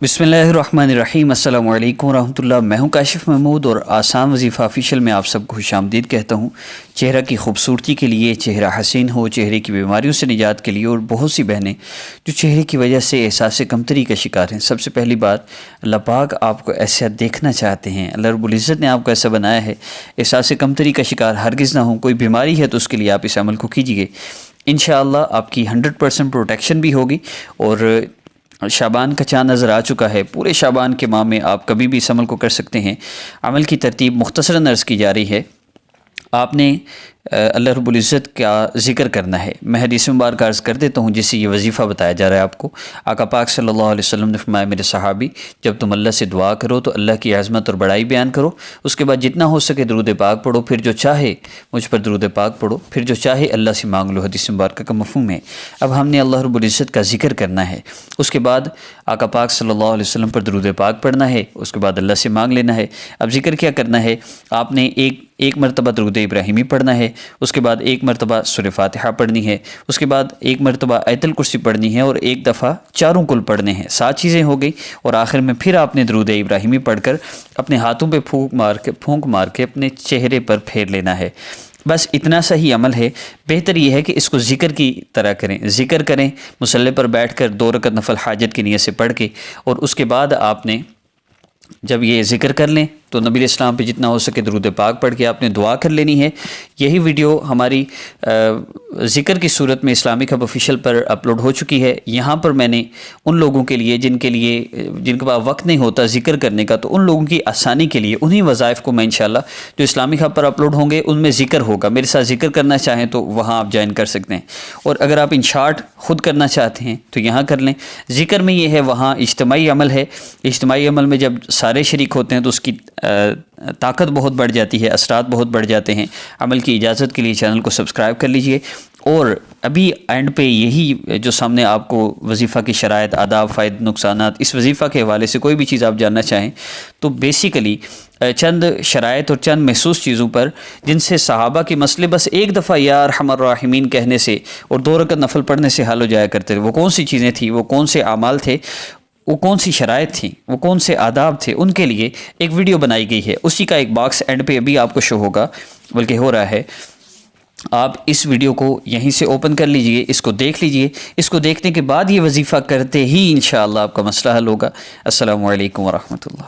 بسم اللہ الرحمن الرحیم۔ السلام علیکم ورحمۃ اللہ۔ میں ہوں کاشف محمود اور آسان وظیفہ آفیشیل میں آپ سب کو خوش آمدید کہتا ہوں۔ چہرہ کی خوبصورتی کے لیے، چہرہ حسین ہو، چہرے کی بیماریوں سے نجات کے لیے، اور بہت سی بہنیں جو چہرے کی وجہ سے احساس کمتری کا شکار ہیں، سب سے پہلی بات، اللہ پاک آپ کو ایسا دیکھنا چاہتے ہیں۔ اللہ رب العزت نے آپ کو ایسا بنایا ہے، احساس کمتری کا شکار ہرگز نہ ہو۔ کوئی بیماری ہے تو اس کے لیے آپ اس عمل کو کیجیے، انشاءاللہ آپ کی 100% پروٹیکشن بھی ہوگی۔ اور شعبان کا چاند نظر آ چکا ہے، پورے شعبان کے ماہ میں آپ کبھی بھی اس عمل کو کر سکتے ہیں۔ عمل کی ترتیب مختصراً عرض کی جا رہی ہے۔ آپ نے اللہ رب العزت کا ذکر کرنا ہے۔ میں حدیث مبارک عرض کر دیتا ہوں جس سے یہ وظیفہ بتایا جا رہا ہے آپ کو۔ آقا پاک صلی اللہ علیہ وسلم نے فرمایا، میرے صحابی، جب تم اللہ سے دعا کرو تو اللہ کی عظمت اور بڑائی بیان کرو، اس کے بعد جتنا ہو سکے درود پاک پڑھو، پھر جو چاہے مجھ پر درود پاک پڑھو، پھر جو چاہے اللہ سے مانگ لو۔ حدیث مبارکہ کا مفہوم ہے۔ اب ہم نے اللہ رب العزت کا ذکر کرنا ہے، اس کے بعد آقا پاک صلی اللہ علیہ وسلم پر درود پاک پڑھنا ہے، اس کے بعد اللہ سے مانگ لینا ہے۔ اب ذکر کیا کرنا ہے؟ آپ نے ایک مرتبہ درود ابراہیمی پڑھنا ہے، اس کے بعد ایک مرتبہ سورہ فاتحہ پڑھنی ہے، اس کے بعد ایک مرتبہ آیت الکرسی پڑھنی ہے، اور ایک دفعہ چاروں کل پڑھنے ہیں۔ 7 چیزیں ہو گئی، اور آخر میں پھر آپ نے درود ابراہیمی پڑھ کر اپنے ہاتھوں پہ پھونک مار کے اپنے چہرے پر پھیر لینا ہے۔ بس اتنا سا ہی عمل ہے۔ بہتر یہ ہے کہ اس کو ذکر کی طرح کریں، ذکر کریں مصلی پر بیٹھ کر 2 رکعت نفل حاجت کی نیت سے پڑھ کے، اور اس کے بعد آپ نے جب یہ ذکر کر لیں تو نبی علیہ السلام پہ جتنا ہو سکے درود پاک پڑھ کے آپ نے دعا کر لینی ہے۔ یہی ویڈیو ہماری ذکر کی صورت میں اسلامک ہب آفیشیل پر اپلوڈ ہو چکی ہے۔ یہاں پر میں نے ان لوگوں کے لیے جن کے پاس وقت نہیں ہوتا ذکر کرنے کا، تو ان لوگوں کی آسانی کے لیے انہی وظائف کو میں انشاءاللہ جو اسلامک ہب پر اپلوڈ ہوں گے ان میں ذکر ہوگا۔ میرے ساتھ ذکر کرنا چاہیں تو وہاں آپ جوائن کر سکتے ہیں، اور اگر آپ ان شارٹ خود کرنا چاہتے ہیں تو یہاں کر لیں۔ ذکر میں یہ ہے، وہاں اجتماعی عمل ہے۔ اجتماعی عمل میں جب سارے شریک ہوتے ہیں تو اس کی طاقت بہت بڑھ جاتی ہے، اثرات بہت بڑھ جاتے ہیں۔ عمل کی اجازت کے لیے چینل کو سبسکرائب کر لیجئے۔ اور ابھی اینڈ پہ یہی جو سامنے آپ کو وظیفہ کی شرائط، آداب، فائدے، نقصانات، اس وظیفہ کے حوالے سے کوئی بھی چیز آپ جاننا چاہیں تو بیسیکلی چند شرائط اور چند محسوس چیزوں پر جن سے صحابہ کے مسئلے بس ایک دفعہ یا ارحم الراحمین کہنے سے اور 2 رکعت نفل پڑھنے سے حل ہو جایا کرتے تھے۔ وہ کون سی چیزیں تھیں، وہ کون سے اعمال تھے، وہ کون سی شرائط تھیں، وہ کون سے آداب تھے، ان کے لیے ایک ویڈیو بنائی گئی ہے۔ اسی کا ایک باکس اینڈ پہ ابھی آپ کو شو ہوگا، بلکہ ہو رہا ہے۔ آپ اس ویڈیو کو یہیں سے اوپن کر لیجئے، اس کو دیکھ لیجئے۔ اس کو دیکھنے کے بعد یہ وظیفہ کرتے ہی انشاءاللہ آپ کا مسئلہ حل ہوگا۔ السلام علیکم ورحمۃ اللہ۔